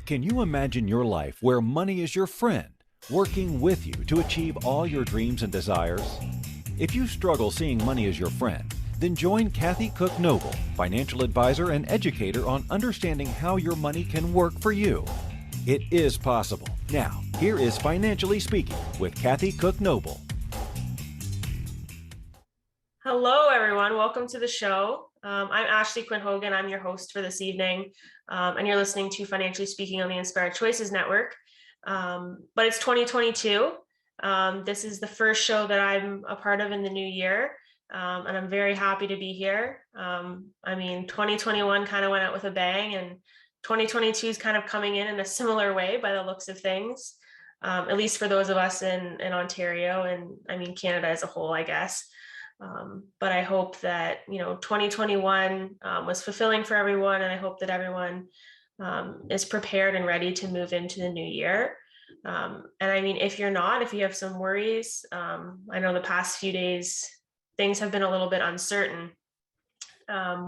Can you imagine your life where money is your friend, working with you to achieve all your dreams and desires? If you struggle seeing money as your friend, then join Kathy Cook-Noble, financial advisor and educator on understanding how your money can work for you. It is possible. Now, here is Financially Speaking with Kathy Cook-Noble. Hello, everyone. Welcome to the show. I'm Ashlee Quinn-Hogan. I'm your host for this evening, and you're listening to Financially Speaking on the Inspired Choices Network. But it's 2022. This is the first show that I'm a part of in the new year, and I'm very happy to be here. 2021 kind of went out with a bang, and 2022 is kind of coming in a similar way by the looks of things, at least for those of us in Ontario and Canada as a whole, I guess. But I hope that, 2021 was fulfilling for everyone, and I hope that everyone is prepared and ready to move into the new year. If you're not, if you have some worries, I know the past few days, things have been a little bit uncertain,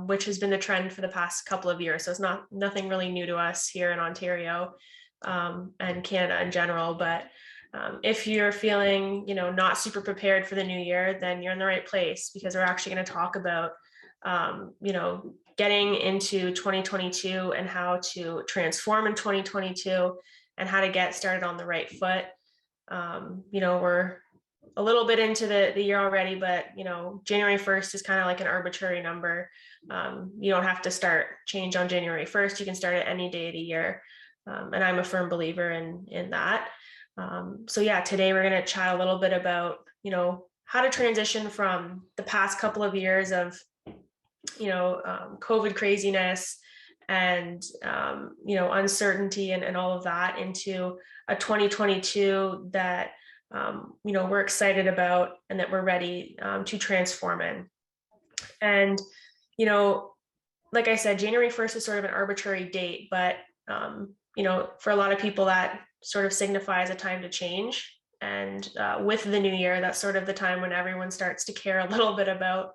which has been the trend for the past couple of years. So it's nothing really new to us here in Ontario and Canada in general, but if you're feeling, not super prepared for the new year, then you're in the right place, because we're actually going to talk about, getting into 2022 and how to transform in 2022 and how to get started on the right foot. We're a little bit into the year already, but, January 1st is kind of like an arbitrary number. You don't have to start change on January 1st. You can start at any day of the year. And I'm a firm believer in that. Today we're going to chat a little bit about, how to transition from the past couple of years of, COVID craziness and, uncertainty and all of that into a 2022 that, we're excited about and that we're ready to transform in. And, like I said, January 1st is sort of an arbitrary date, but, for a lot of people that sort of signifies a time to change. And with the new year, that's sort of the time when everyone starts to care a little bit about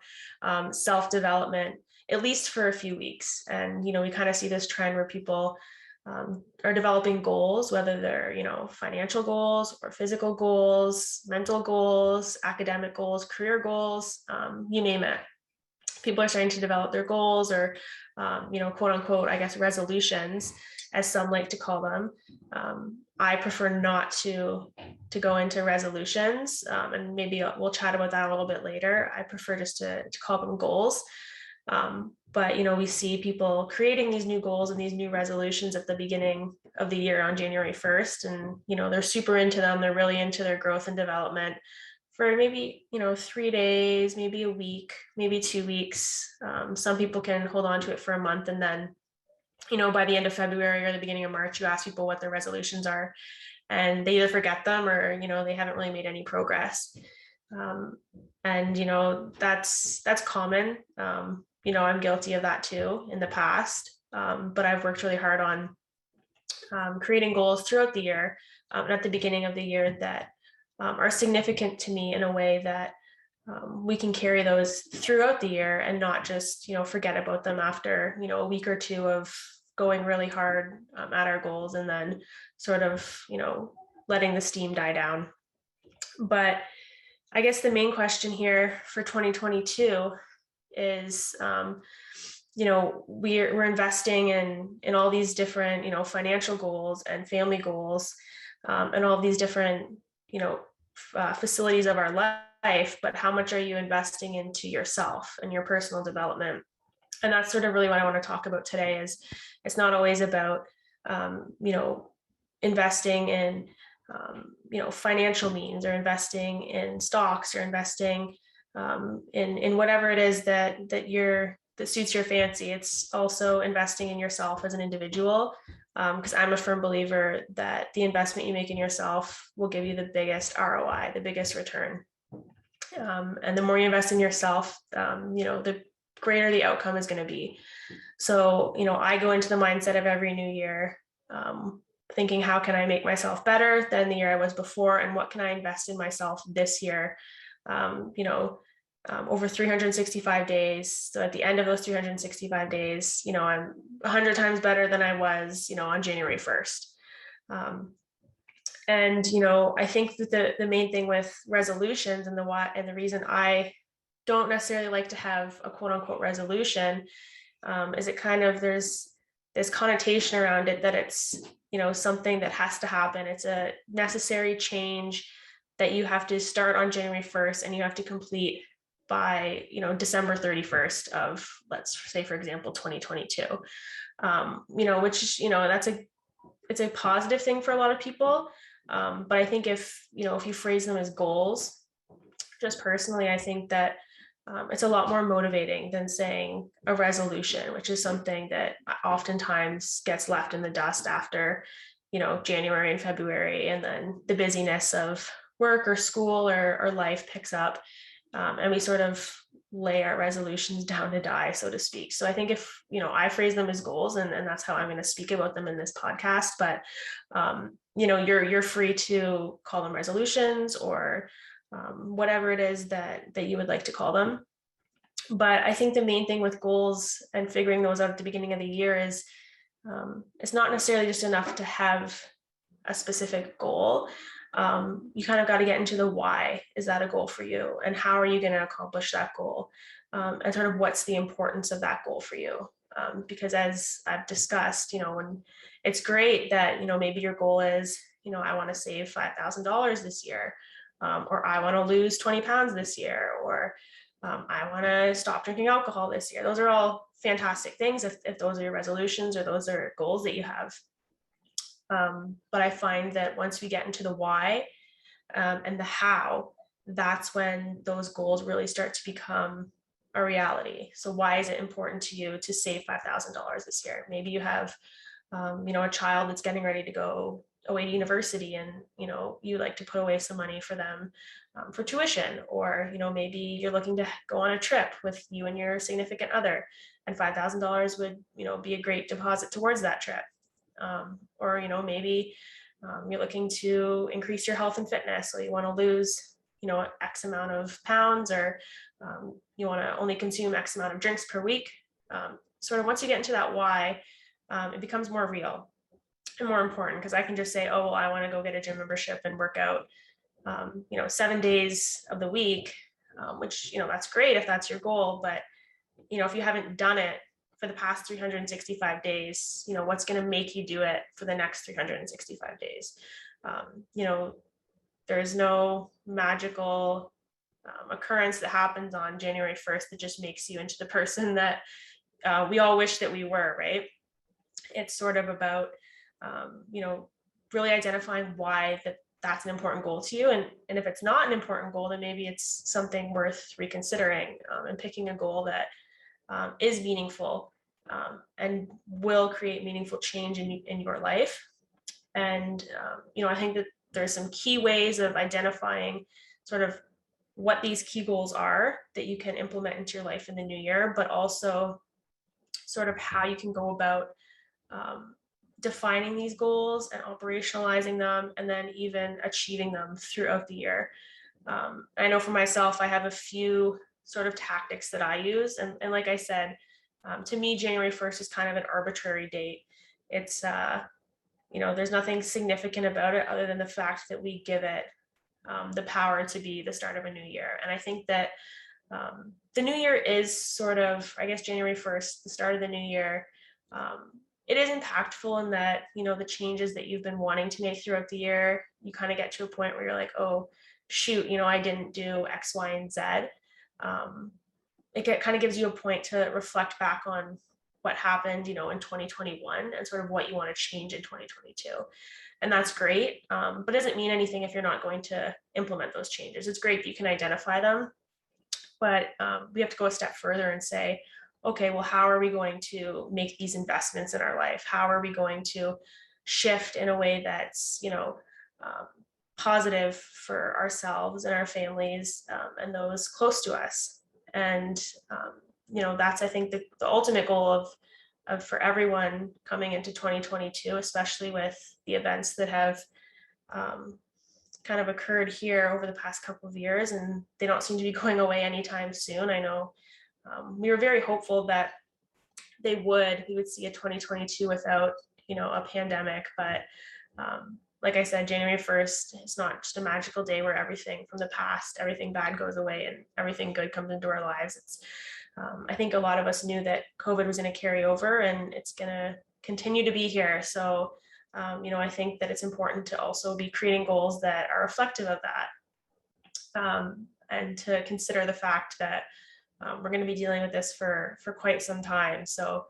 self-development, at least for a few weeks. And, we kind of see this trend where people are developing goals, whether they're, financial goals or physical goals, mental goals, academic goals, career goals, you name it. People are starting to develop their goals or, quote unquote, I guess, resolutions, as some like to call them. I prefer not to go into resolutions, and maybe we'll chat about that a little bit later. I prefer just to call them goals. But, we see people creating these new goals and these new resolutions at the beginning of the year on January 1st. And, they're super into them. They're really into their growth and development for maybe, 3 days, maybe a week, maybe 2 weeks. Some people can hold on to it for a month, and then, by the end of February or the beginning of March, you ask people what their resolutions are, and they either forget them or, they haven't really made any progress. That's common. I'm guilty of that too in the past. But I've worked really hard on creating goals throughout the year and at the beginning of the year that are significant to me in a way that we can carry those throughout the year and not just, forget about them after, a week or two of going really hard at our goals and then sort of, letting the steam die down. But I guess the main question here for 2022 is, we're investing in all these different, financial goals and family goals, and all of these different, facilities of our life, but how much are you investing into yourself and your personal development? And that's sort of really what I want to talk about today. Is it's not always about, investing in, financial means, or investing in stocks, or investing in whatever it is that suits your fancy. It's also investing in yourself as an individual, because I'm a firm believer that the investment you make in yourself will give you the biggest ROI, the biggest return. And the more you invest in yourself, the greater the outcome is going to be. So, I go into the mindset of every new year, thinking, how can I make myself better than the year I was before? And what can I invest in myself this year? over 365 days. So at the end of those 365 days, I'm 100 times better than I was, on January 1st. And, I think that the main thing with resolutions and the reason I don't necessarily like to have a quote unquote resolution is it kind of, there's this connotation around it that it's, something that has to happen. It's a necessary change that you have to start on January 1st and you have to complete by, December 31st of, let's say, for example, 2022, which, it's a positive thing for a lot of people. But I think if you phrase them as goals, just personally, I think that it's a lot more motivating than saying a resolution, which is something that oftentimes gets left in the dust after, January and February, and then the busyness of work or school or life picks up, and we sort of lay our resolutions down to die, so to speak. So I think if, I phrase them as goals, and that's how I'm going to speak about them in this podcast, but, you're free to call them resolutions or whatever it is that you would like to call them. But I think the main thing with goals and figuring those out at the beginning of the year is it's not necessarily just enough to have a specific goal. You kind of got to get into the why. Is that a goal for you? And how are you going to accomplish that goal? And sort of what's the importance of that goal for you? Because as I've discussed, when it's great that, maybe your goal is, I want to save $5,000 this year, or I want to lose 20 pounds this year, or I want to stop drinking alcohol this year. Those are all fantastic things if those are your resolutions or those are goals that you have. But I find that once we get into the why and the how, that's when those goals really start to become a reality. So why is it important to you to save $5,000 this year? Maybe you have, a child that's getting ready to go away to university, and you like to put away some money for them for tuition, or maybe you're looking to go on a trip with you and your significant other, and $5,000 would be a great deposit towards that trip. Or maybe you're looking to increase your health and fitness, so you want to lose X amount of pounds, or you want to only consume X amount of drinks per week. Sort of once you get into that why, it becomes more real and more important, because I can just say, oh, well, I want to go get a gym membership and work out 7 days of the week, which that's great if that's your goal, but if you haven't done it for the past 365 days, what's going to make you do it for the next 365 days? There's no magical occurrence that happens on January 1st that just makes you into the person that we all wish that we were, right? It's sort of about, really identifying why that's an important goal to you. And if it's not an important goal, then maybe it's something worth reconsidering, and picking a goal that is meaningful and will create meaningful change in your life. And, I think that there's some key ways of identifying sort of what these key goals are that you can implement into your life in the new year, but also sort of how you can go about defining these goals and operationalizing them, and then even achieving them throughout the year. I know for myself, I have a few sort of tactics that I use. And like I said, to me, January 1st is kind of an arbitrary date. It's, there's nothing significant about it other than the fact that we give it the power to be the start of a new year. And I think that the new year is sort of, I guess, January 1st, the start of the new year. It is impactful in that, the changes that you've been wanting to make throughout the year, you kind of get to a point where you're like, oh, shoot, I didn't do X, Y, and Z. It kind of gives you a point to reflect back on what happened, in 2021, and sort of what you want to change in 2022. And that's great. But it doesn't mean anything if you're not going to implement those changes. It's great that you can identify them, but we have to go a step further and say, okay, well, how are we going to make these investments in our life? How are we going to shift in a way that's, positive for ourselves and our families, and those close to us? And, that's, I think, the ultimate goal of for everyone coming into 2022, especially with the events that have kind of occurred here over the past couple of years, and they don't seem to be going away anytime soon. I know we were very hopeful that we would see a 2022 without, a pandemic, but like I said, January 1st, it's not just a magical day where everything from the past, everything bad goes away and everything good comes into our lives. It's, I think a lot of us knew that COVID was going to carry over and it's going to continue to be here. So, I think that it's important to also be creating goals that are reflective of that, and to consider the fact that we're going to be dealing with this for quite some time. So,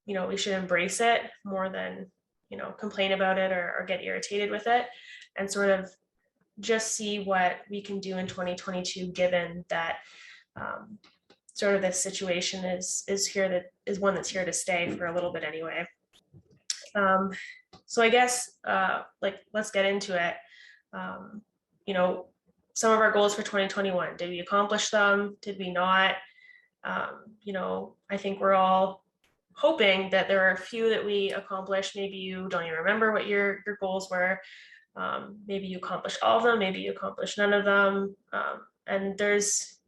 we should embrace it more than, complain about it or get irritated with it, and sort of just see what we can do in 2022, given that sort of this situation is one that's here to stay for a little bit anyway. So I guess let's get into it. Some of our goals for 2021, did we accomplish them? Did we not? I think we're all hoping that there are a few that we accomplished. Maybe you don't even remember what your goals were. Maybe you accomplished all of them, maybe you accomplished none of them. And there's,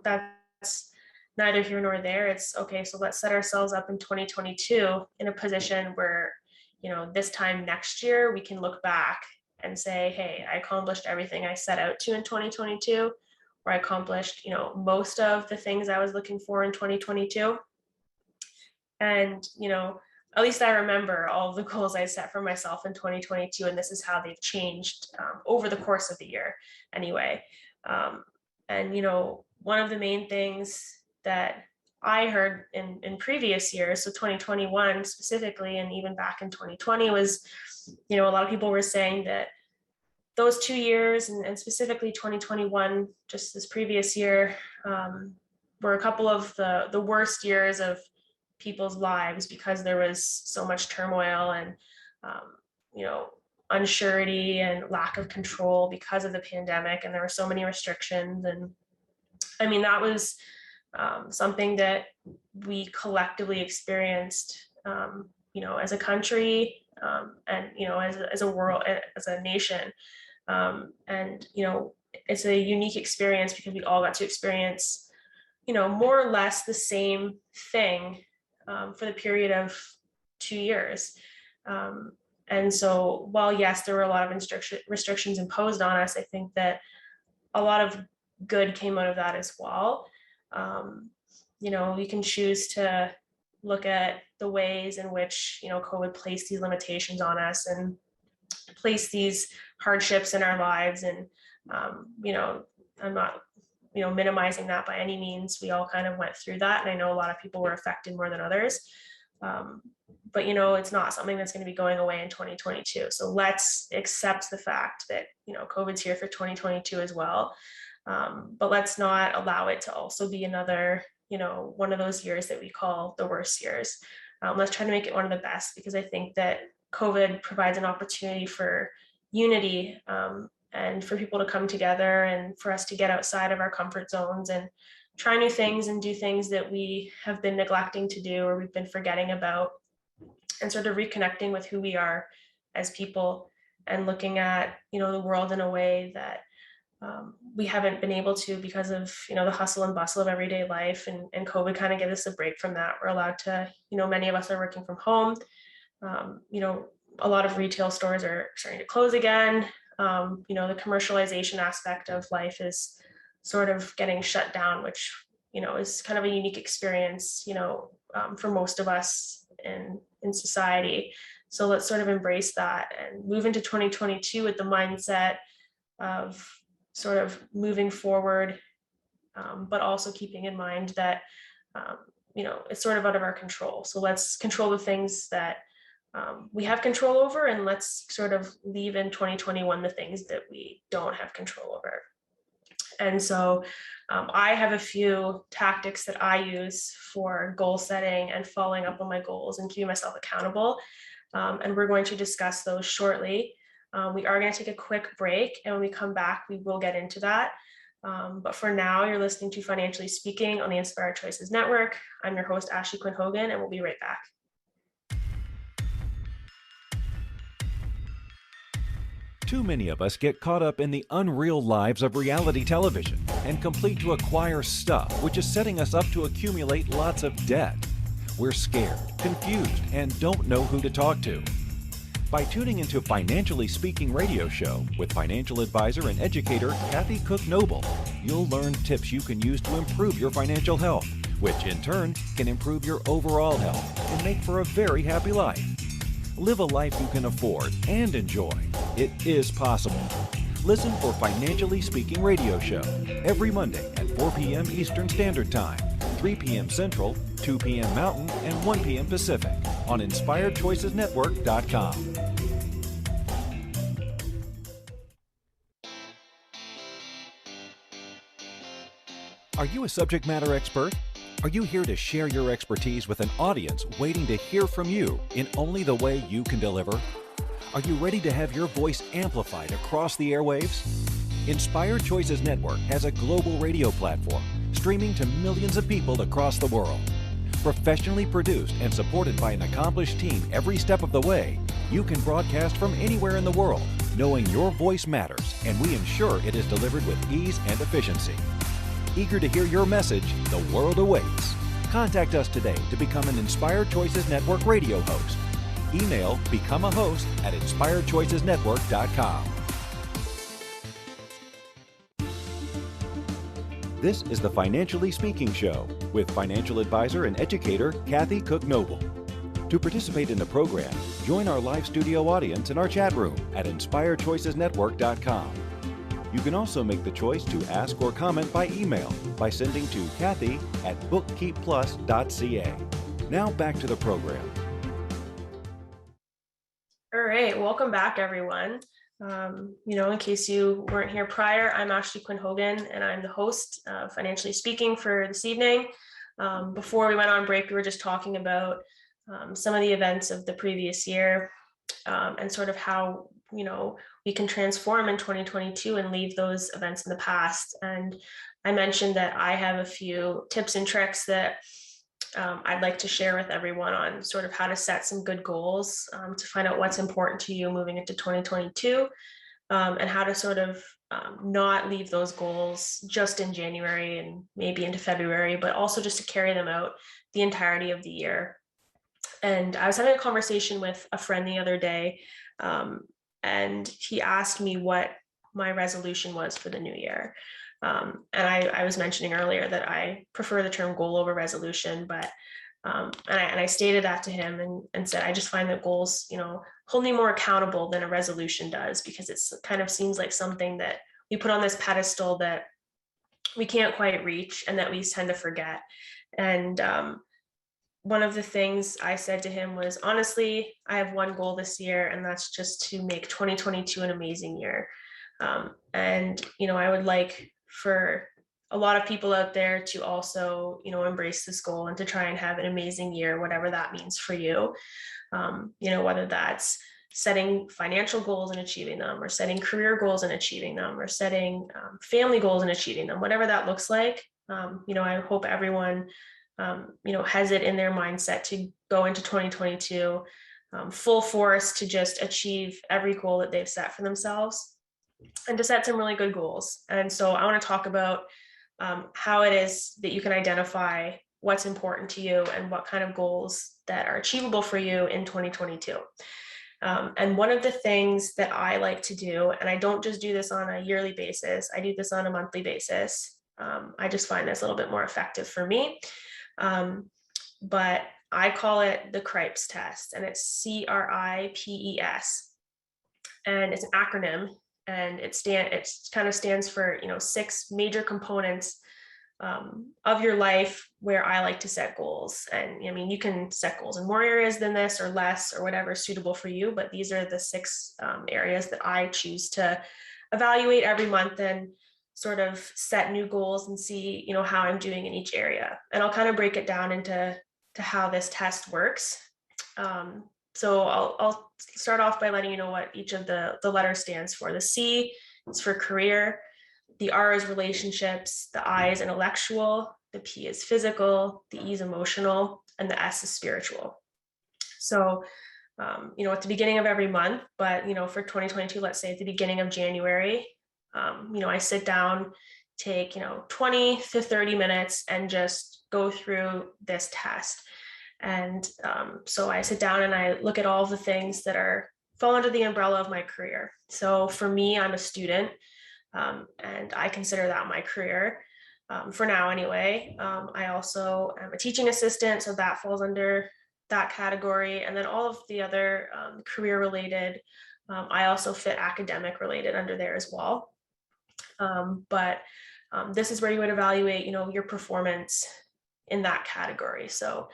that's neither here nor there. It's okay, so let's set ourselves up in 2022 in a position where, this time next year, we can look back and say, hey, I accomplished everything I set out to in 2022, or I accomplished, most of the things I was looking for in 2022. And, at least I remember all of the goals I set for myself in 2022, and this is how they've changed over the course of the year anyway. And, one of the main things that I heard in previous years, so 2021 specifically, and even back in 2020 was, a lot of people were saying that those 2 years and specifically 2021, just this previous year, were a couple of the worst years of people's lives because there was so much turmoil and, unsurety and lack of control because of the pandemic. And there were so many restrictions. And I mean, that was something that we collectively experienced, as a country, and, as a world, as a nation. And, it's a unique experience because we all got to experience, more or less the same thing for the period of 2 years. And so while, yes, there were a lot of restrictions imposed on us, I think that a lot of good came out of that as well. We can choose to look at the ways in which, COVID placed these limitations on us and placed these hardships in our lives. And, I'm not, minimizing that by any means. We all kind of went through that. And I know a lot of people were affected more than others. But, it's not something that's going to be going away in 2022. So let's accept the fact that, COVID's here for 2022 as well. But let's not allow it to also be another, one of those years that we call the worst years. Let's try to make it one of the best, because I think that COVID provides an opportunity for unity, and for people to come together and for us to get outside of our comfort zones and try new things and do things that we have been neglecting to do or we've been forgetting about, and sort of reconnecting with who we are as people and looking at, the world in a way that we haven't been able to because of, the hustle and bustle of everyday life. And COVID kind of gave us a break from that. We're allowed to, many of us are working from home. A lot of retail stores are starting to close again. The commercialization aspect of life is sort of getting shut down, which, is kind of a unique experience, for most of us in society. So let's sort of embrace that and move into 2022 with the mindset of sort of moving forward, but also keeping in mind that, it's sort of out of our control. So let's control the things that we have control over, and let's sort of leave in 2021 the things that we don't have control over. And so I have a few tactics that I use for goal setting and following up on my goals and keeping myself accountable. And we're going to discuss those shortly. We are going to take a quick break, and when we come back, we will get into that. But for now, you're listening to Financially Speaking on the Inspired Choices Network. I'm your host, Ashlee Quinn-Hogan, and we'll be right back. Too many of us get caught up in the unreal lives of reality television and complete to acquire stuff, which is setting us up to accumulate lots of debt. We're scared, confused, and don't know who to talk to. By tuning into Financially Speaking radio show with financial advisor and educator Kathy Cook-Noble, you'll learn tips you can use to improve your financial health, which in turn can improve your overall health and make for a very happy life. Live a life you can afford and enjoy. It is possible. Listen for Financially Speaking radio show every Monday at 4 p.m. Eastern Standard Time, 3 p.m. Central, 2 p.m. Mountain, and 1 p.m. Pacific on InspiredChoicesNetwork.com. Are you a subject matter expert? Are you here to share your expertise with an audience waiting to hear from you in only the way you can deliver? Are you ready to have your voice amplified across the airwaves? Inspired Choices Network has a global radio platform streaming to millions of people across the world. Professionally produced and supported by an accomplished team every step of the way, you can broadcast from anywhere in the world, knowing your voice matters, and we ensure it is delivered with ease and efficiency. Eager to hear your message, the world awaits. Contact us today to become an Inspired Choices Network radio host. Email become a host at inspiredchoicesnetwork.com. This is the Financially Speaking Show with financial advisor and educator Kathy Cook-Noble. To participate in the program, join our live studio audience in our chat room at inspiredchoicesnetwork.com. You can also make the choice to ask or comment by email by sending to Kathy@bookkeepplus.ca. Now back to the program. All right, welcome back, everyone. In case you weren't here prior, I'm Ashlee Quinn-Hogan, and I'm the host of Financially Speaking for this evening. Before we went on break, we were just talking about some of the events of the previous year and sort of how, we can transform in 2022 and leave those events in the past. And I mentioned that I have a few tips and tricks that I'd like to share with everyone on sort of how to set some good goals to find out what's important to you moving into 2022 and how to sort of not leave those goals just in January and maybe into February, but also just to carry them out the entirety of the year. And I was having a conversation with a friend the other day, and he asked me what my resolution was for the new year. And I was mentioning earlier that I prefer the term goal over resolution, but and I stated that to him and said, I just find that goals, hold me more accountable than a resolution does, because it's kind of seems like something that we put on this pedestal that we can't quite reach and that we tend to forget. And one of the things I said to him was, honestly, I have one goal this year, and that's just to make 2022 an amazing year. And I would like for a lot of people out there to also, embrace this goal and to try and have an amazing year, whatever that means for you. Whether that's setting financial goals and achieving them, or setting career goals and achieving them, or setting family goals and achieving them, whatever that looks like. I hope everyone, has it in their mindset to go into 2022 full force to just achieve every goal that they've set for themselves and to set some really good goals. And so I want to talk about how it is that you can identify what's important to you and what kind of goals that are achievable for you in 2022. And one of the things that I like to do, and I don't just do this on a yearly basis, I do this on a monthly basis. I just find this a little bit more effective for me. But I call it the Cripes Test, and it's CRIPES. And it's an acronym, and it kind of stands for, 6 major components of your life where I like to set goals. And you can set goals in more areas than this or less or whatever is suitable for you, but these are the 6 areas that I choose to evaluate every month and sort of set new goals and see, how I'm doing in each area. And I'll kind of break it down into how this test works. So I'll start off by letting you know what each of the letters stands for. The C is for career, the R is relationships, the I is intellectual, the P is physical, the E is emotional, and the S is spiritual. So at the beginning of every month, but, for 2022, let's say at the beginning of January, I sit down, take, 20 to 30 minutes and just go through this test. And so I sit down and I look at all of the things that fall under the umbrella of my career. So for me, I'm a student, and I consider that my career. For now anyway. I also am a teaching assistant, so that falls under that category. And then all of the other career related, I also fit academic related under there as well. But this is where you would evaluate, your performance in that category. So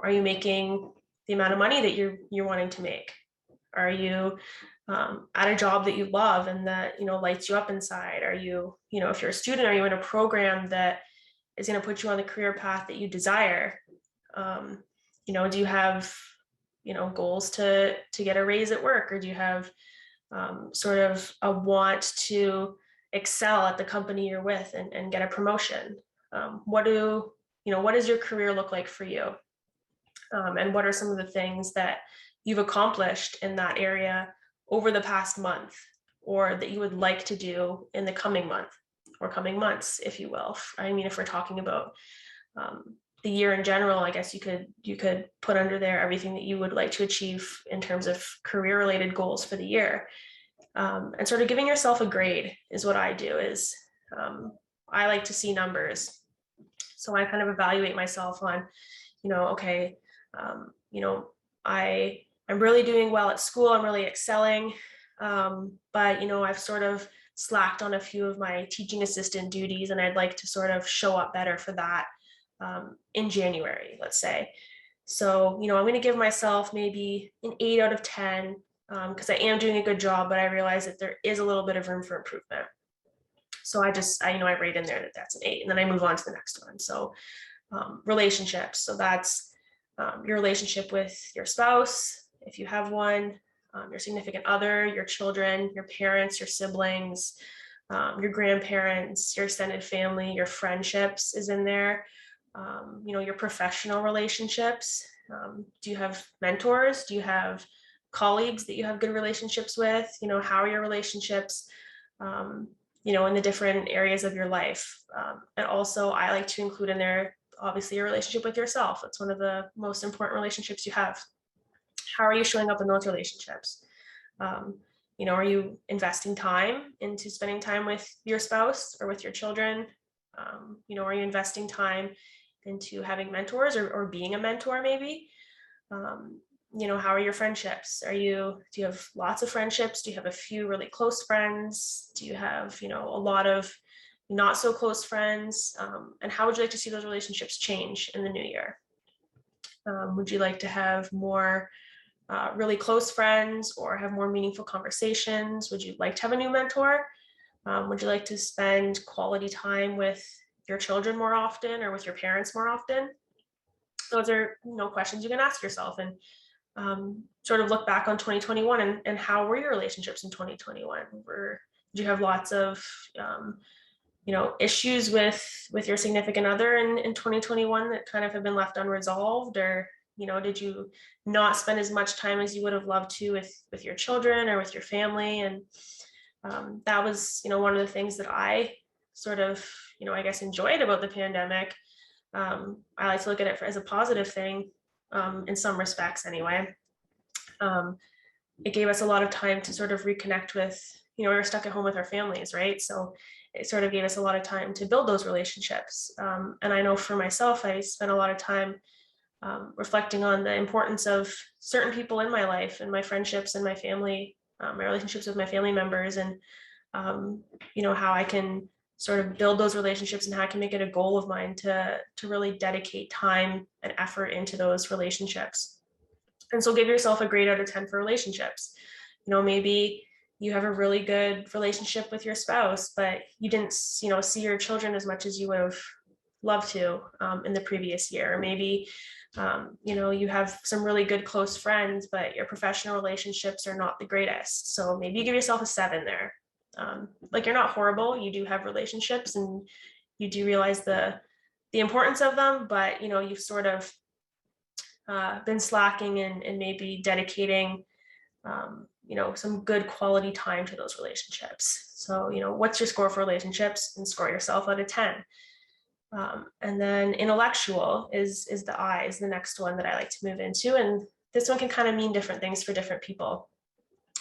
are you making the amount of money that you're wanting to make? Are you at a job that you love and that, lights you up inside? Are you, if you're a student, are you in a program that is going to put you on the career path that you desire? Do you have, goals to get a raise at work, or do you have sort of a want to excel at the company you're with and get a promotion? What does your career look like for you? And what are some of the things that you've accomplished in that area over the past month, or that you would like to do in the coming month or coming months, if you will? I mean, if we're talking about the year in general, I guess you could put under there everything that you would like to achieve in terms of career related goals for the year. And sort of giving yourself a grade is what I do. Is I like to see numbers. So I kind of evaluate myself on, okay, I'm really doing well at school. I'm really excelling. But, I've sort of slacked on a few of my teaching assistant duties, and I'd like to sort of show up better for that in January, let's say. So, I'm going to give myself maybe an 8 out of 10 because I am doing a good job, but I realize that there is a little bit of room for improvement. So I rate in there that that's an 8, and then I move on to the next one. So relationships. So that's your relationship with your spouse, if you have one, your significant other, your children, your parents, your siblings, your grandparents, your extended family, your friendships is in there. Your professional relationships. Do you have mentors? Do you have colleagues that you have good relationships with? How are your relationships, in the different areas of your life? And also I like to include in there, obviously, your relationship with yourself. It's one of the most important relationships you have. How are you showing up in those relationships? Are you investing time into spending time with your spouse or with your children? Are you investing time into having mentors or being a mentor maybe? How are your friendships? Do you have lots of friendships? Do you have a few really close friends? Do you have, a lot of not so close friends? And how would you like to see those relationships change in the new year? Would you like to have more really close friends or have more meaningful conversations? Would you like to have a new mentor? Would you like to spend quality time with your children more often or with your parents more often? Those are questions you can ask yourself, and sort of look back on 2021 and how were your relationships in 2021? Did you have lots of issues with your significant other in 2021 that kind of have been left unresolved? Or did you not spend as much time as you would have loved to with your children or with your family? And that was one of the things that I sort of I guess enjoyed about the pandemic. I like to look at it as a positive thing, in some respects anyway. It gave us a lot of time to sort of reconnect with, we were stuck at home with our families, right? So it sort of gave us a lot of time to build those relationships. And I know for myself, I spent a lot of time reflecting on the importance of certain people in my life and my friendships and my family, my relationships with my family members, and how I can sort of build those relationships and how I can make it a goal of mine to really dedicate time and effort into those relationships. And so give yourself a grade out of 10 for relationships. Maybe you have a really good relationship with your spouse, but you didn't, see your children as much as you would have loved to in the previous year. Or maybe, you have some really good close friends, but your professional relationships are not the greatest. So maybe you give yourself a 7 there. You're not horrible. You do have relationships and you do realize the importance of them, but you've sort of been slacking and maybe dedicating, some good quality time to those relationships. So, what's your score for relationships, and score yourself out of 10. And then intellectual is the I, is the next one that I like to move into. And this one can kind of mean different things for different people.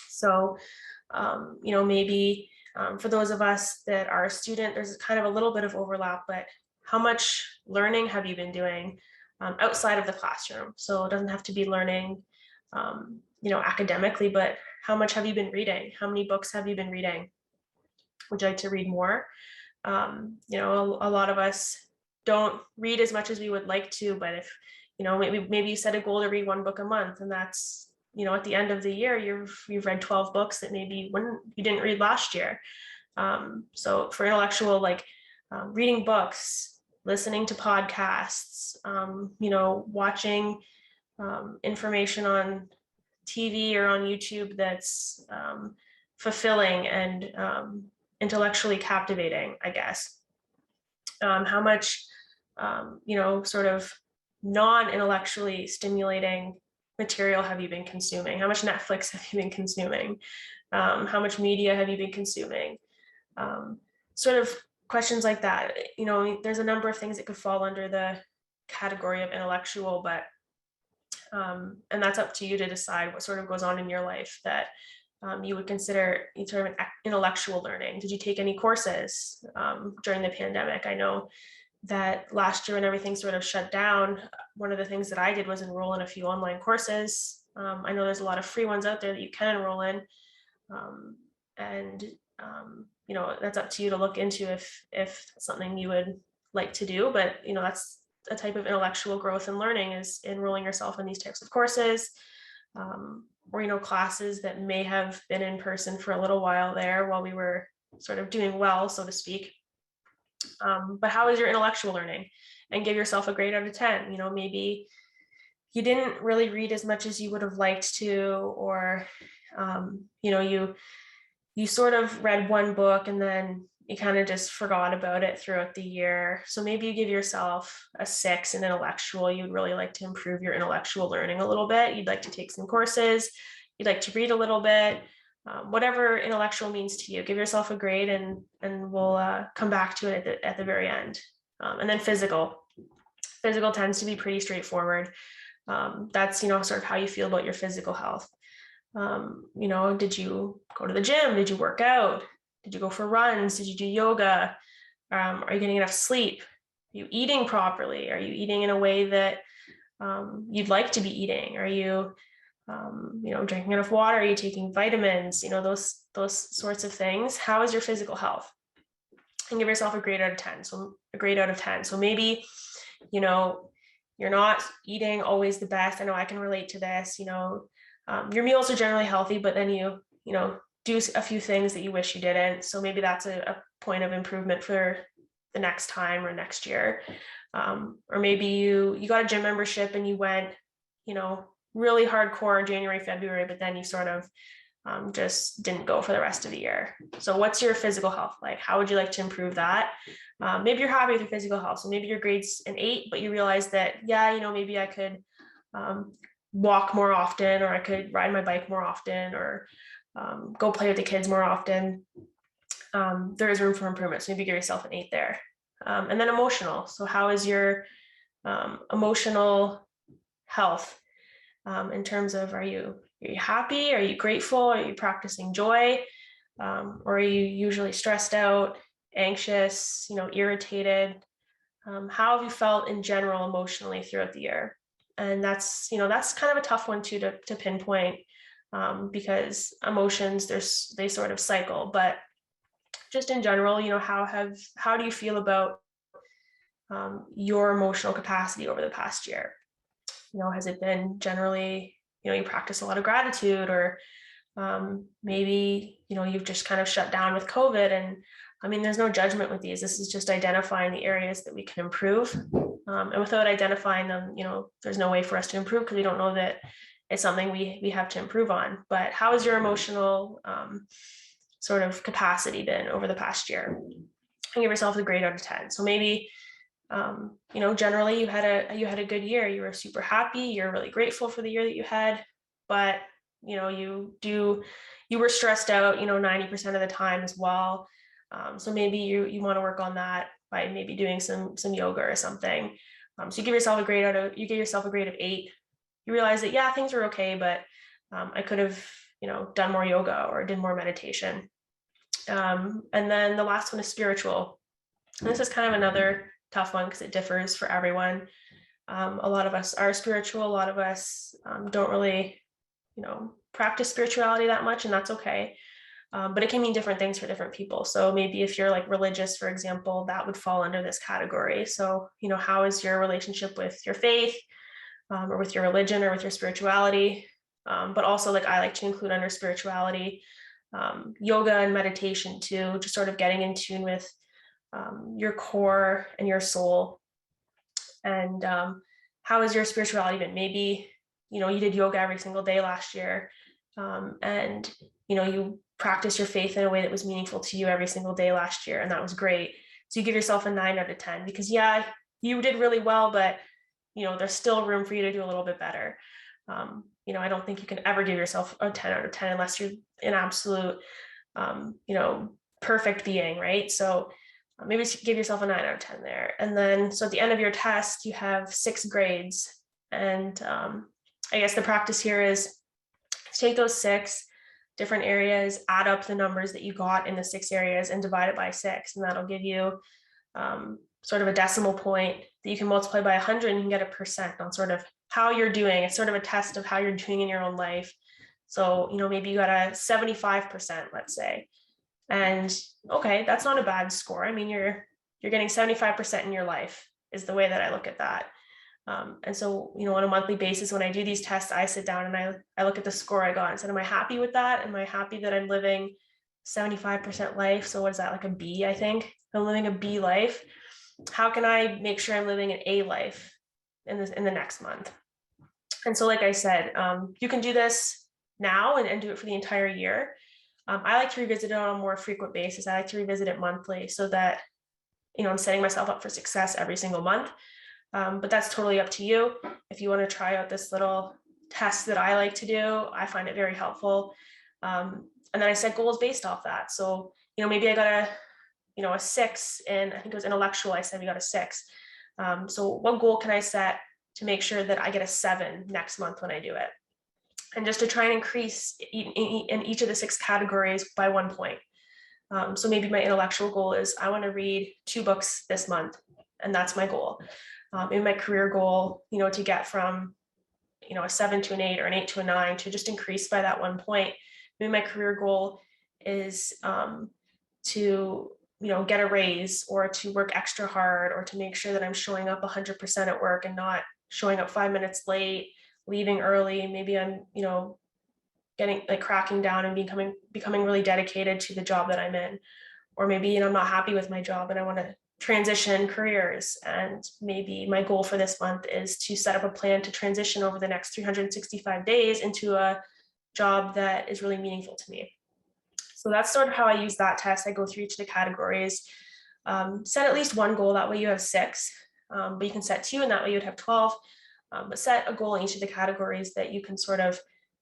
So, maybe for those of us that are a student, there's kind of a little bit of overlap, but how much learning have you been doing outside of the classroom? So it doesn't have to be learning, academically, but how much have you been reading? How many books have you been reading? Would you like to read more? A lot of us don't read as much as we would like to, but if, maybe you set a goal to read one book a month, and that's, at the end of the year, you've read 12 books that maybe you didn't read last year. So for intellectual, like reading books, listening to podcasts, watching information on TV or on YouTube that's fulfilling and intellectually captivating, I guess. How much, sort of non-intellectually stimulating material have you been consuming? How much Netflix have you been consuming? How much media have you been consuming? Sort of questions like that. There's a number of things that could fall under the category of intellectual, but and that's up to you to decide what sort of goes on in your life that you would consider sort of an intellectual learning. Did you take any courses during the pandemic? I know that last year when everything sort of shut down, one of the things that I did was enroll in a few online courses. I know there's a lot of free ones out there that you can enroll in. That's up to you to look into if it's something you would like to do, but that's a type of intellectual growth and learning, is enrolling yourself in these types of courses, or classes that may have been in person for a little while there while we were sort of doing well, so to speak. But how is your intellectual learning? And give yourself a grade out of 10. Maybe you didn't really read as much as you would have liked to, or you sort of read one book and then you kind of just forgot about it throughout the year. So maybe you give yourself a 6 in intellectual. You'd really like to improve your intellectual learning a little bit. You'd like to take some courses. You'd like to read a little bit. Whatever intellectual means to you, give yourself a grade, and we'll come back to it at the very end. And then physical tends to be pretty straightforward. That's sort of how you feel about your physical health. Did you go to the gym? Did you work out? Did you go for runs? Did you do yoga? Are you getting enough sleep? Are you eating properly? Are you eating in a way that you'd like to be eating? Are you drinking enough water? Are you taking vitamins? Those sorts of things. How is your physical health? And give yourself a grade out of 10. So a grade out of 10. So maybe, you're not eating always the best. I know I can relate to this. Your meals are generally healthy, but then you do a few things that you wish you didn't. So maybe that's a point of improvement for the next time or next year. Or maybe you got a gym membership and you went, really hardcore January, February, but then you sort of just didn't go for the rest of the year. So what's your physical health like? How would you like to improve that? Maybe you're happy with your physical health. So maybe your grade's an 8, but you realize that, maybe I could walk more often, or I could ride my bike more often, or go play with the kids more often. There is room for improvement. So maybe give yourself an 8 there. And then emotional. So how is your emotional health in terms of, are you happy? Are you grateful? Are you practicing joy? Or are you usually stressed out, anxious, irritated? How have you felt in general emotionally throughout the year? And that's kind of a tough one too to pinpoint, because emotions, they sort of cycle, but just in general, how do you feel about your emotional capacity over the past year? Has it been generally, you practice a lot of gratitude, or maybe, you've just kind of shut down with COVID? And I mean, there's no judgment with these. This is just identifying the areas that we can improve. And without identifying them, there's no way for us to improve, because we don't know that it's something we have to improve on. But how has your emotional sort of capacity been over the past year? And give yourself a grade out of 10. So maybe Generally you had a good year. You were super happy. You're really grateful for the year that you had, but you were stressed out, 90% of the time as well. So maybe you want to work on that by maybe doing some yoga or something. So you give yourself a grade of 8. You realize that, yeah, things were okay, but I could have, done more yoga or did more meditation. And then the last one is spiritual. And this is kind of another tough one because it differs for everyone. A lot of us are spiritual. A lot of us don't really, practice spirituality that much, and that's okay. But it can mean different things for different people. So maybe if you're like religious, for example, that would fall under this category. So, how is your relationship with your faith, or with your religion, or with your spirituality? But also, like, I like to include under spirituality, yoga and meditation too, just sort of getting in tune with your core and your soul. And how has your spirituality been? Maybe, you did yoga every single day last year, and, you practice your faith in a way that was meaningful to you every single day last year, and that was great. So you give yourself a 9 out of 10 because, yeah, you did really well, but, there's still room for you to do a little bit better. I don't think you can ever give yourself a 10 out of 10 unless you're an absolute, perfect being, right? So maybe give yourself a 9 out of 10 there. And then, so at the end of your test, you have 6 grades. And I guess the practice here is to take those 6 different areas, add up the numbers that you got in the 6 areas and divide it by 6. And that'll give you sort of a decimal point that you can multiply by 100 and you can get a percent on sort of how you're doing. It's sort of a test of how you're doing in your own life. So, maybe you got a 75%, let's say. And okay, that's not a bad score. I mean, you're getting 75% in your life is the way that I look at that. And so, on a monthly basis, when I do these tests, I sit down and I look at the score I got and said, am I happy with that? Am I happy that I'm living 75% life? So what is that, like a B, I think? I'm living a B life. How can I make sure I'm living an A life in the next month? And so, like I said, you can do this now and do it for the entire year. I like to revisit it on a more frequent basis. I like to revisit it monthly so that, I'm setting myself up for success every single month. But that's totally up to you. If you want to try out this little test that I like to do, I find it very helpful. And then I set goals based off that. So, maybe I got a 6 in, I think it was intellectual. I said we got a 6. So what goal can I set to make sure that I get a 7 next month when I do it? And just to try and increase in each of the 6 categories by 1 point. So maybe my intellectual goal is I want to read 2 books this month, and that's my goal. Maybe my career goal, to get from, a 7 to an 8 or an 8 to a 9 to just increase by that 1 point. Maybe my career goal is to, get a raise or to work extra hard or to make sure that I'm showing up 100% at work and not showing up 5 minutes late, leaving early. Maybe I'm, getting cracking down and becoming really dedicated to the job that I'm in. Or maybe, I'm not happy with my job and I want to transition careers. And maybe my goal for this month is to set up a plan to transition over the next 365 days into a job that is really meaningful to me. So that's sort of how I use that test. I go through each of the categories, set at least 1 goal. That way you have 6, but you can set 2 and that way you would have 12. But set a goal in each of the categories that you can sort of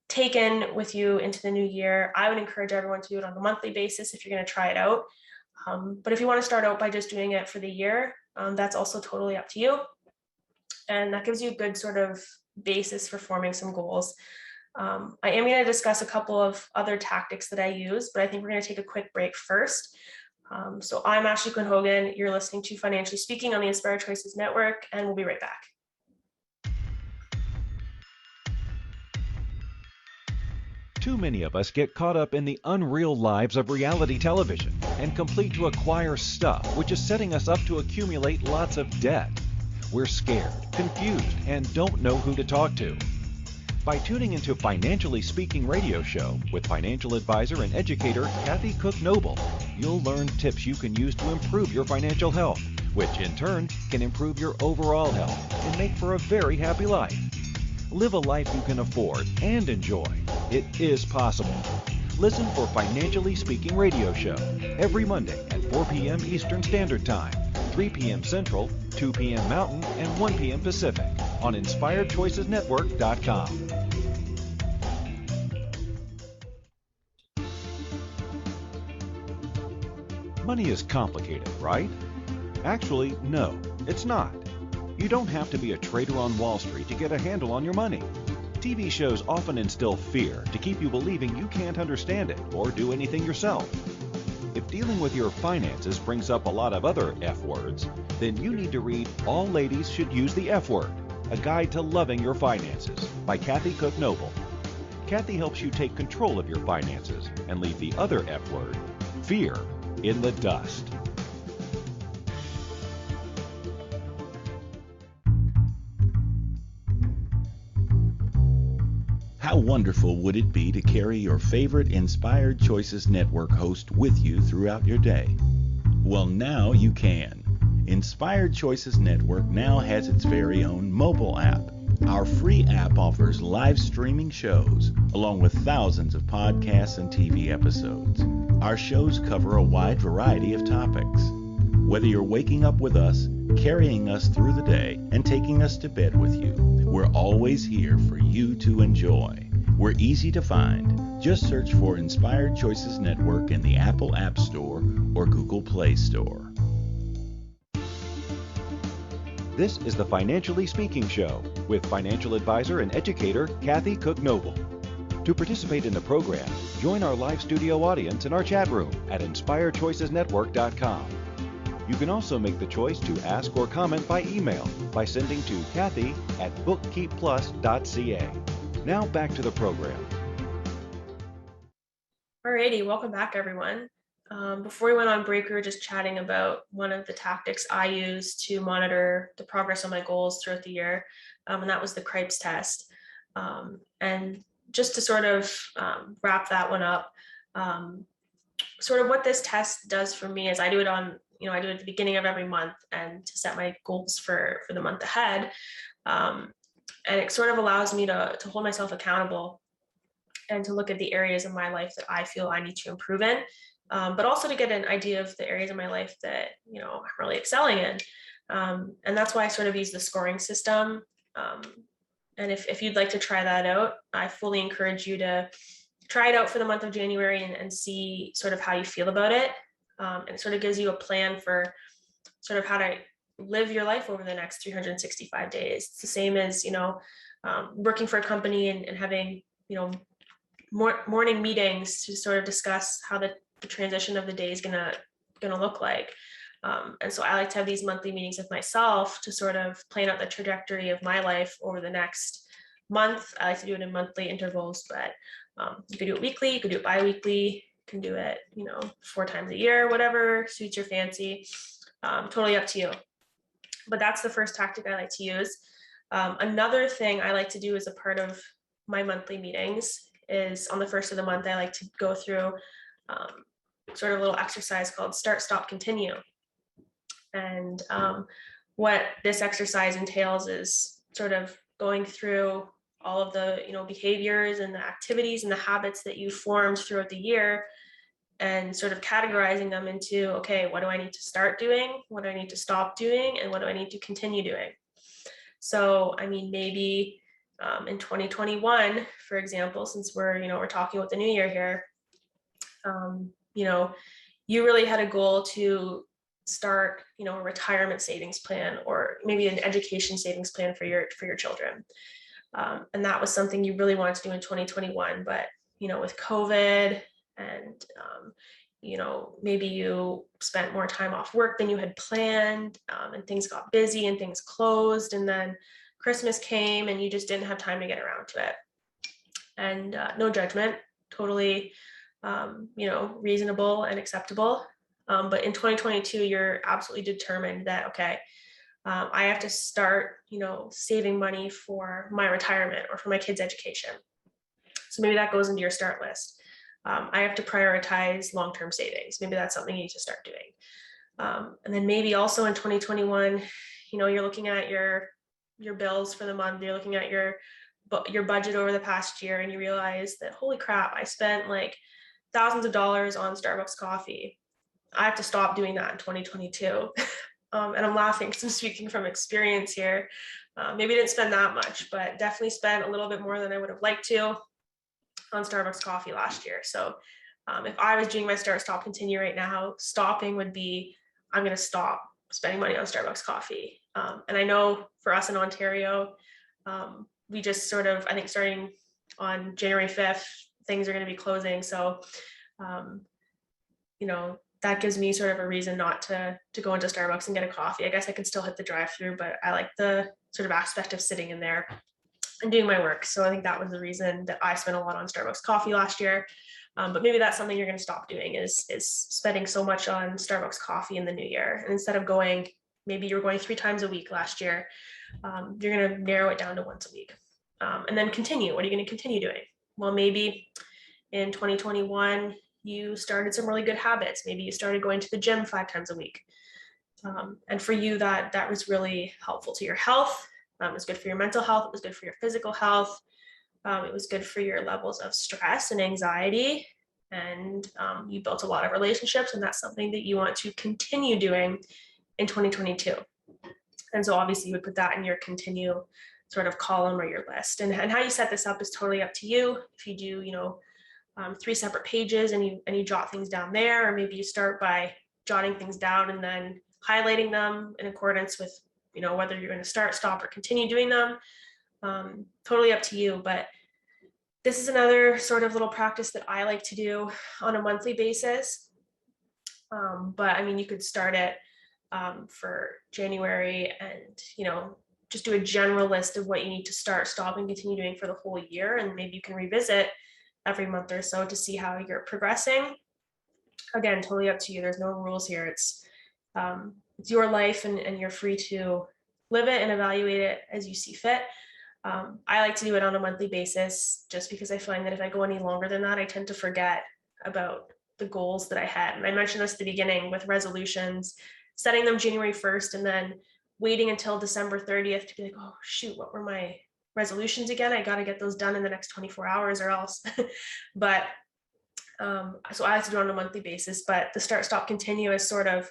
take in with you into the new year. I would encourage everyone to do it on a monthly basis if you're going to try it out. But if you want to start out by just doing it for the year, that's also totally up to you. And that gives you a good sort of basis for forming some goals. I am going to discuss a couple of other tactics that I use, but I think we're going to take a quick break first. So I'm Ashlee Quinn-Hogan. You're listening to Financially Speaking on the Inspired Choices Network, and we'll be right back. Too many of us get caught up in the unreal lives of reality television and complete to acquire stuff, which is setting us up to accumulate lots of debt. We're scared, confused, and don't know who to talk to. By tuning into Financially Speaking radio show with financial advisor and educator Cathy Cook-Noble, you'll learn tips you can use to improve your financial health, which in turn can improve your overall health and make for a very happy life. Live a life you can afford and enjoy. It is possible. Listen for Financially Speaking radio show every Monday at 4 p.m. Eastern Standard Time 3 p.m. Central, 2 p.m. Mountain, and 1 p.m. Pacific on InspiredChoicesNetwork.com. Money is complicated, right? Actually, no, it's not. You don't have to be a trader on Wall Street to get a handle on your money. TV shows often instill fear to keep you believing you can't understand it or do anything yourself. If dealing with your finances brings up a lot of other F words, then you need to read All Ladies Should Use the F Word, A Guide to Loving Your Finances by Kathy Cook-Noble. Kathy helps you take control of your finances and leave the other F word, fear, in the dust. How wonderful would it be to carry your favorite Inspired Choices Network host with you throughout your day? Well, now you can. Inspired Choices Network now has its very own mobile app. Our free app offers live streaming shows, along with thousands of podcasts and TV episodes. Our shows cover a wide variety of topics. Whether you're waking up with us, carrying us through the day, and taking us to bed with you, we're always here for you to enjoy. We're easy to find. Just search for Inspired Choices Network in the Apple App Store or Google Play Store. This is the Financially Speaking Show with financial advisor and educator Kathy Cook-Noble. To participate in the program, join our live studio audience in our chat room at InspiredChoicesNetwork.com. You can also make the choice to ask or comment by email by sending to Kathy@bookkeepplus.ca. Now back to the program. Alrighty, welcome back, everyone. Before we went on break, we were just chatting about one of the tactics I use to monitor the progress on my goals throughout the year, and that was the Cripes Test. And just to sort of wrap that one up, sort of what this test does for me is I do it at the beginning of every month and to set my goals for the month ahead. And it sort of allows me to hold myself accountable and to look at the areas of my life that I feel I need to improve in, but also to get an idea of the areas of my life that, I'm really excelling in. And that's why I sort of use the scoring system. And if you'd like to try that out, I fully encourage you to try it out for the month of January and see sort of how you feel about it. And it sort of gives you a plan for sort of how to live your life over the next 365 days. It's the same as, working for a company and having, morning meetings to sort of discuss how the transition of the day is gonna look like. And so I like to have these monthly meetings with myself to sort of plan out the trajectory of my life over the next month. I like to do it in monthly intervals, but you could do it weekly, you could do it bi-weekly, you can do it, 4 times a year, whatever suits your fancy. Totally up to you. But that's the first tactic I like to use. Another thing I like to do as a part of my monthly meetings is on the first of the month, I like to go through sort of a little exercise called Start, Stop, Continue. And what this exercise entails is sort of going through all of the behaviors and the activities and the habits that you formed throughout the year and sort of categorizing them into, okay, what do I need to start doing? What do I need to stop doing? And what do I need to continue doing? So, maybe in 2021, for example, since we're talking about the new year here, you really had a goal to start, a retirement savings plan or maybe an education savings plan for your children. And that was something you really wanted to do in 2021, but, with COVID and, maybe you spent more time off work than you had planned, and things got busy and things closed, and then Christmas came and you just didn't have time to get around to it. And no judgment, totally, reasonable and acceptable. But in 2022, you're absolutely determined that, okay, I have to start, saving money for my retirement or for my kids' education. So maybe that goes into your start list. I have to prioritize long-term savings. Maybe that's something you need to start doing. And then maybe also in 2021, you're looking at your bills for the month, you're looking at your budget over the past year, and you realize that, holy crap, I spent like thousands of dollars on Starbucks coffee. I have to stop doing that in 2022. and I'm laughing because I'm speaking from experience here. Maybe didn't spend that much, but definitely spent a little bit more than I would have liked to on Starbucks coffee last year. So if I was doing my start, stop, continue right now, stopping would be, I'm going to stop spending money on Starbucks coffee. And I know for us in Ontario, we just sort of, I think starting on January 5th, things are going to be closing. So, that gives me sort of a reason not to go into Starbucks and get a coffee. I guess I can still hit the drive-through, but I like the sort of aspect of sitting in there and doing my work. So I think that was the reason that I spent a lot on Starbucks coffee last year. But maybe that's something you're going to stop doing is spending so much on Starbucks coffee in the new year. And instead of going, maybe you were going 3 times a week last year, you're going to narrow it down to once a week. And then continue. What are you going to continue doing? Well, maybe in 2021, you started some really good habits. Maybe you started going to the gym 5 times a week. And for you, that was really helpful to your health. It was good for your mental health. It was good for your physical health. It was good for your levels of stress and anxiety. And you built a lot of relationships, and that's something that you want to continue doing in 2022. And so obviously you would put that in your continue sort of column or your list. And how you set this up is totally up to you. If you do, 3 separate pages and you jot things down there, or maybe you start by jotting things down and then highlighting them in accordance with, whether you're going to start, stop, or continue doing them. Totally up to you. But this is another sort of little practice that I like to do on a monthly basis. But I mean, you could start it for January and, just do a general list of what you need to start, stop, and continue doing for the whole year. And maybe you can revisit every month or so to see how you're progressing. Again, totally up to you. There's no rules here. It's your life, and you're free to live it and evaluate it as you see fit. I like to do it on a monthly basis just because I find that if I go any longer than that, I tend to forget about the goals that I had. And I mentioned this at the beginning with resolutions, setting them January 1st and then waiting until December 30th to be like, oh shoot, what were my resolutions again? I got to get those done in the next 24 hours or else. But so I like to do it on a monthly basis, but the start, stop, continue is sort of,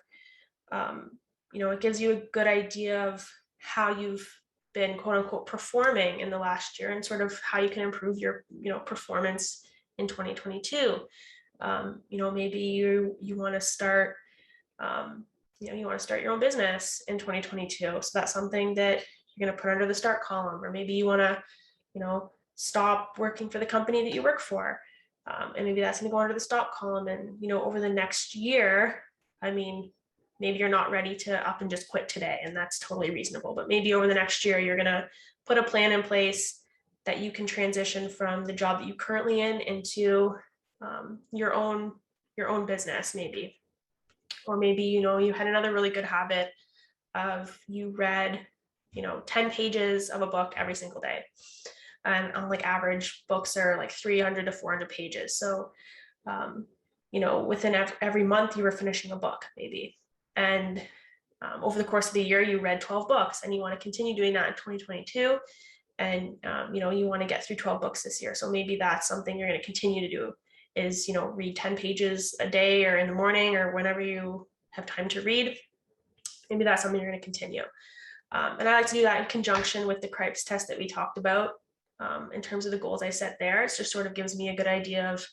it gives you a good idea of how you've been quote unquote performing in the last year and sort of how you can improve your, performance in 2022. Maybe you want to start, you want to start your own business in 2022. So that's something that you're going to put under the start column. Or maybe you want to, stop working for the company that you work for. And maybe that's going to go under the stop column. And, over the next year, I mean, maybe you're not ready to up and just quit today, and that's totally reasonable. But maybe over the next year, you're going to put a plan in place that you can transition from the job that you're currently in into your own business, maybe. Or maybe, you had another really good habit of you read, 10 pages of a book every single day. And on like average, books are like 300 to 400 pages. So, within every month you were finishing a book maybe. And over the course of the year, you read 12 books, and you want to continue doing that in 2022. And, you want to get through 12 books this year. So maybe that's something you're going to continue to do is, read 10 pages a day or in the morning or whenever you have time to read. Maybe that's something you're going to continue. And I like to do that in conjunction with the Cripes test that we talked about in terms of the goals I set there. It just sort of gives me a good idea of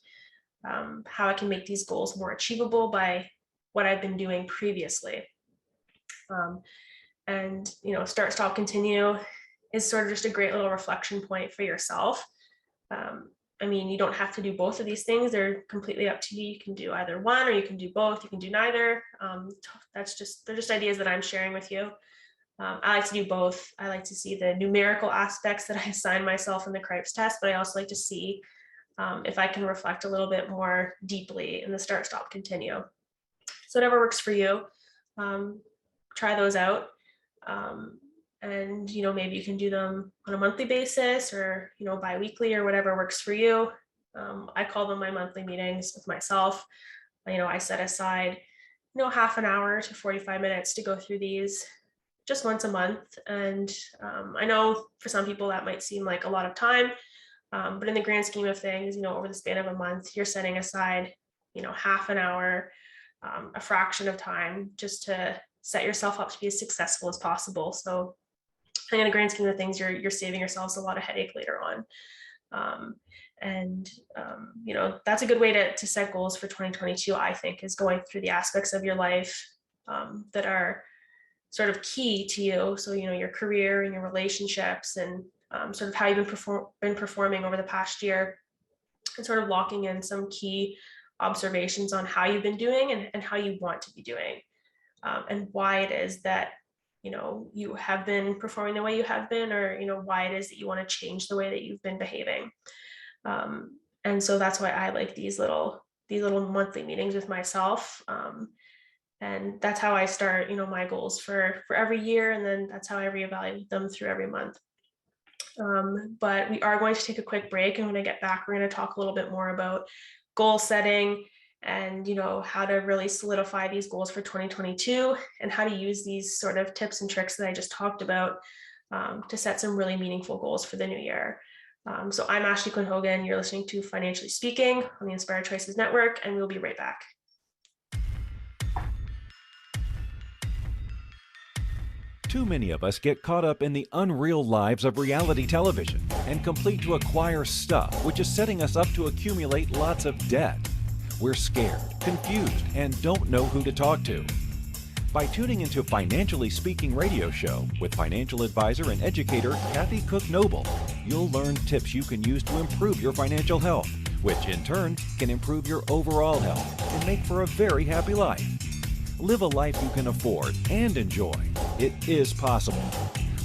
how I can make these goals more achievable by what I've been doing previously. And, start, stop, continue is sort of just a great little reflection point for yourself. I mean, you don't have to do both of these things. They're completely up to you. You can do either one, or you can do both. You can do neither. They're just ideas that I'm sharing with you. I like to do both. I like to see the numerical aspects that I assign myself in the Cripes test, but I also like to see if I can reflect a little bit more deeply in the start, stop, continue. So whatever works for you, try those out. And, maybe you can do them on a monthly basis or, bi-weekly or whatever works for you. I call them my monthly meetings with myself. I set aside, half an hour to 45 minutes to go through these just once a month. And I know for some people that might seem like a lot of time, but in the grand scheme of things, over the span of a month, you're setting aside, half an hour, a fraction of time just to set yourself up to be as successful as possible. So I think in the grand scheme of things, you're saving yourselves a lot of headache later on. That's a good way to set goals for 2022, I think, is going through the aspects of your life that are sort of key to you. So, your career and your relationships and sort of how you've been performing over the past year, and sort of locking in some key observations on how you've been doing and how you want to be doing, and why it is that you have been performing the way you have been, or why it is that you want to change the way that you've been behaving. And so that's why I like these little monthly meetings with myself, and that's how I start my goals for every year, and then that's how I reevaluate them through every month. But we are going to take a quick break, and when I get back, we're going to talk a little bit more about goal setting and how to really solidify these goals for 2022, and how to use these sort of tips and tricks that I just talked about to set some really meaningful goals for the new year. So I'm Ashlee Quinn-Hogan. You're listening to Financially Speaking on the Inspired Choices Network, and we'll be right back. Too many of us get caught up in the unreal lives of reality television and complete to acquire stuff, which is setting us up to accumulate lots of debt. We're scared, confused, and don't know who to talk to. By tuning into Financially Speaking radio show with financial advisor and educator Cathy Cook-Noble, you'll learn tips you can use to improve your financial health, which in turn can improve your overall health and make for a very happy life. Live a life you can afford and enjoy. It is possible.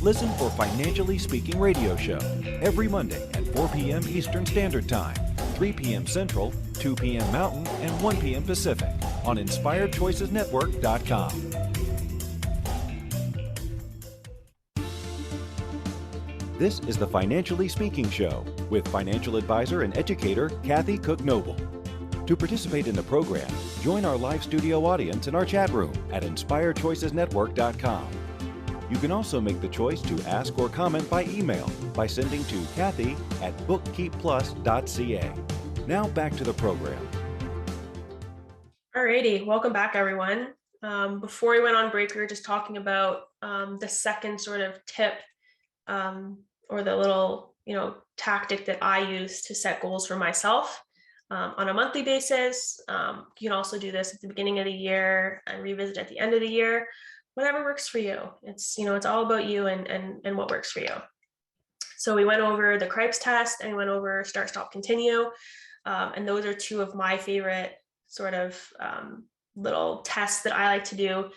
Listen for Financially Speaking radio show every Monday at 4 p.m. Eastern Standard Time, 3 p.m. Central, 2 p.m. Mountain, and 1 p.m. Pacific on InspiredChoicesNetwork.com. This is the Financially Speaking Show with financial advisor and educator Cathy Cook-Noble. To participate in the program, join our live studio audience in our chat room at InspiredChoicesNetwork.com. You can also make the choice to ask or comment by email by sending to Cathy@bookkeepplus.ca. Now back to the program. Alrighty, welcome back, everyone. Before we went on break, we were just talking about the second sort of tip or the little tactic that I use to set goals for myself on a monthly basis. You can also do this at the beginning of the year and revisit at the end of the year. Whatever works for you. It's it's all about you and what works for you. So we went over the Cripes Test and we went over Start, Stop, Continue, and those are two of my favorite sort of little tests that I like to do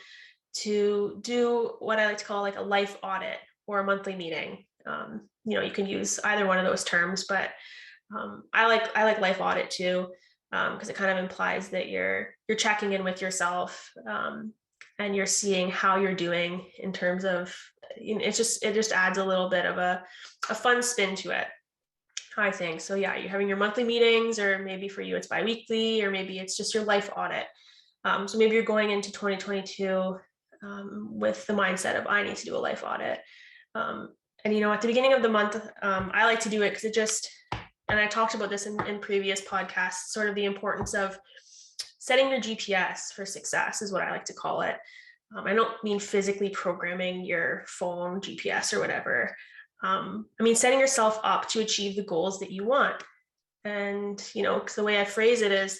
what I like to call like a life audit or a monthly meeting. You can use either one of those terms, but I like life audit too, because it kind of implies that you're checking in with yourself, and you're seeing how you're doing in terms of it just adds a little bit of a fun spin to it, I think. So yeah, you're having your monthly meetings, or maybe for you it's biweekly, or maybe it's just your life audit. So maybe you're going into 2022 with the mindset of I need to do a life audit. And at the beginning of the month, I like to do it because it just, and I talked about this in previous podcasts, sort of the importance of setting your GPS for success is what I like to call it. I don't mean physically programming your phone GPS or whatever. I mean setting yourself up to achieve the goals that you want. And, because the way I phrase it is,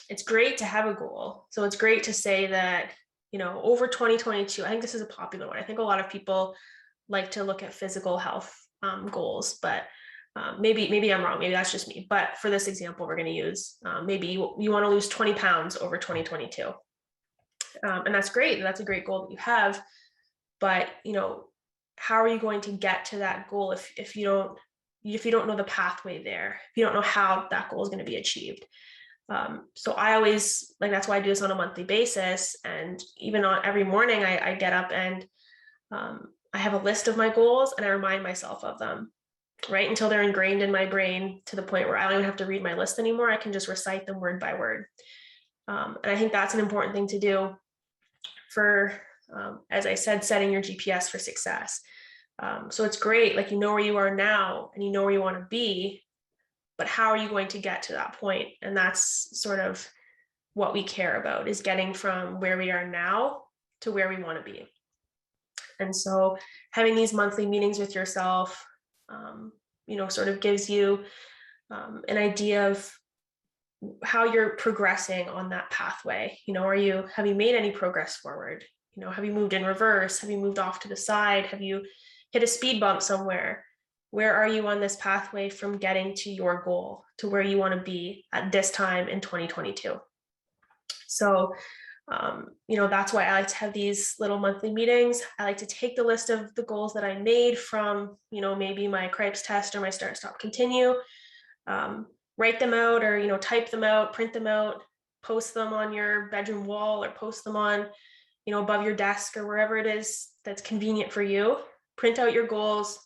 it's great to have a goal. So it's great to say that, over 2022, I think this is a popular one. I think a lot of people like to look at physical health goals, but maybe I'm wrong. Maybe that's just me. But for this example, we're going to use maybe you want to lose 20 pounds over 2022. And that's great. That's a great goal that you have. But, how are you going to get to that goal if you don't know the pathway there, if you don't know how that goal is going to be achieved? So I always that's why I do this on a monthly basis. And even on every morning I get up and I have a list of my goals and I remind myself of them, right? Until they're ingrained in my brain to the point where I don't even have to read my list anymore. I can just recite them word by word. And I think that's an important thing to do for, as I said, setting your GPS for success. So it's great, you know where you are now and you know where you want to be, but how are you going to get to that point? And that's sort of what we care about, is getting from where we are now to where we want to be. And so having these monthly meetings with yourself, sort of gives you an idea of how you're progressing on that pathway. Have you made any progress forward? Have you moved in reverse? Have you moved off to the side? Have you hit a speed bump somewhere? Where are you on this pathway from getting to your goal, to where you want to be at this time in 2022? So, that's why I like to have these little monthly meetings. I like to take the list of the goals that I made from, maybe my Cripes Test or my Start, Stop, Continue, write them out or, type them out, print them out, post them on your bedroom wall or post them on, above your desk or wherever it is that's convenient for you. Print out your goals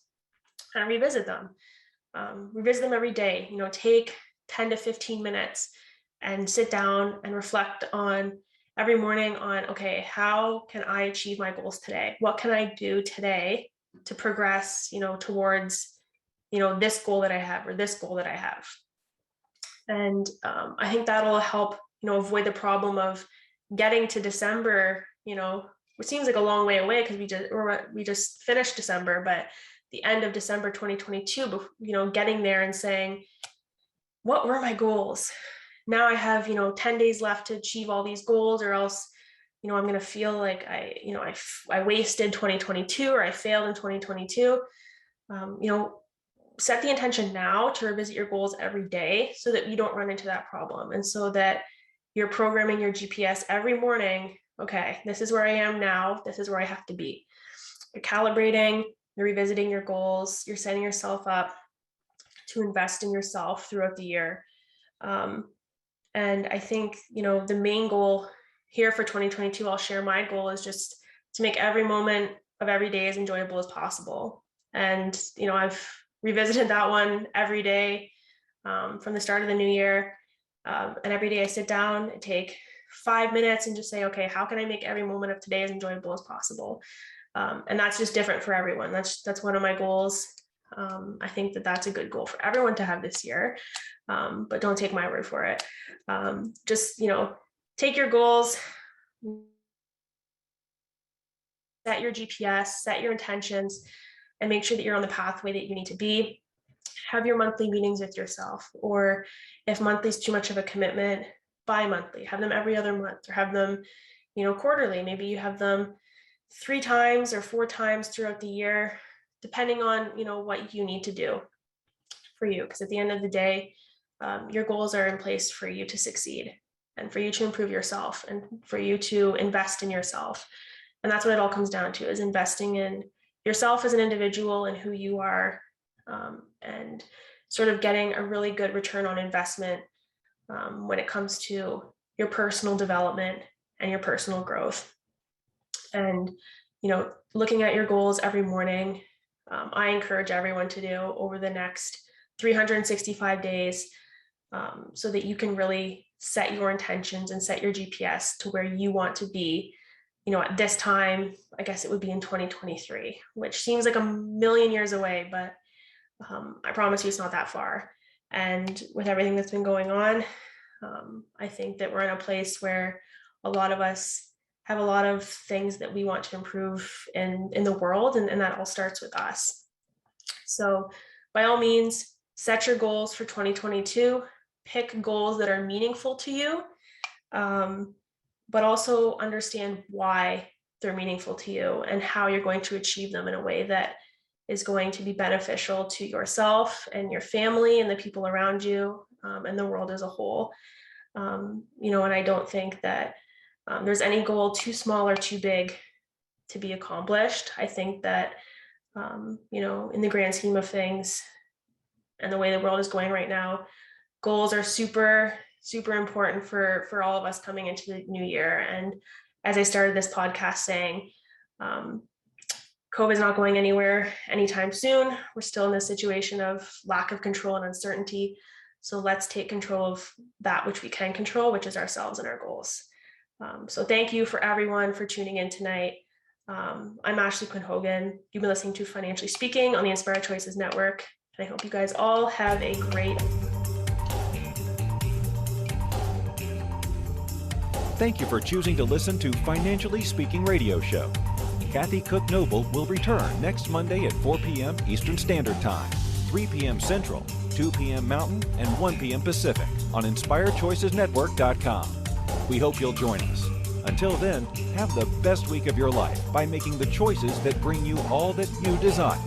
and revisit them. Revisit them every day. Take 10 to 15 minutes and sit down and reflect on every morning on, okay, how can I achieve my goals today? What can I do today to progress, towards, this goal that I have or this goal that I have? And I think that'll help, avoid the problem of getting to December, it seems like a long way away because we just finished December, but the end of December 2022, getting there and saying, what were my goals? Now I have, 10 days left to achieve all these goals, or else, I'm going to feel like I wasted 2022 or I failed in 2022. Set the intention now to revisit your goals every day so that you don't run into that problem. And so that you're programming your GPS every morning. Okay, this is where I am now. This is where I have to be. You're calibrating, you're revisiting your goals, you're setting yourself up to invest in yourself throughout the year. And I think, the main goal here for 2022, I'll share my goal is just to make every moment of every day as enjoyable as possible. And, I've revisited that one every day from the start of the new year. And every day I sit down and take 5 minutes and just say, okay, how can I make every moment of today as enjoyable as possible? And that's just different for everyone. That's one of my goals. I think that's a good goal for everyone to have this year, but don't take my word for it. Just, take your goals, set your GPS, set your intentions, and make sure that you're on the pathway that you need to be. Have your monthly meetings with yourself, or if monthly is too much of a commitment, bi-monthly, have them every other month, or have them, quarterly. Maybe you have them 3 times or 4 times throughout the year, depending on, what you need to do for you. Because at the end of the day, your goals are in place for you to succeed and for you to improve yourself and for you to invest in yourself. And that's what it all comes down to, is investing in yourself as an individual and who you are, and sort of getting a really good return on investment when it comes to your personal development and your personal growth. And, looking at your goals every morning, I encourage everyone to do over the next 365 days, so that you can really set your intentions and set your GPS to where you want to be, at this time. I guess it would be in 2023, which seems like a million years away, but I promise you it's not that far. And with everything that's been going on, I think that we're in a place where a lot of us have a lot of things that we want to improve in the world, and that all starts with us. So by all means, set your goals for 2022, pick goals that are meaningful to you, but also understand why they're meaningful to you and how you're going to achieve them in a way that is going to be beneficial to yourself and your family and the people around you, and the world as a whole. And I don't think that there's any goal too small or too big to be accomplished. I think that, in the grand scheme of things and the way the world is going right now, goals are super, super important for all of us coming into the new year. And as I started this podcast saying, COVID is not going anywhere anytime soon. We're still in this situation of lack of control and uncertainty. So let's take control of that which we can control, which is ourselves and our goals. So thank you for everyone for tuning in tonight. I'm Ashlee Quinn-Hogan. You've been listening to Financially Speaking on the Inspired Choices Network. And I hope you guys all have a great Thank you for choosing to listen to Financially Speaking Radio Show. Kathy Cook Noble will return next Monday at 4 p.m. Eastern Standard Time, 3 p.m. Central, 2 p.m. Mountain, and 1 p.m. Pacific on InspiredChoicesNetwork.com. We hope you'll join us. Until then, have the best week of your life by making the choices that bring you all that you desire.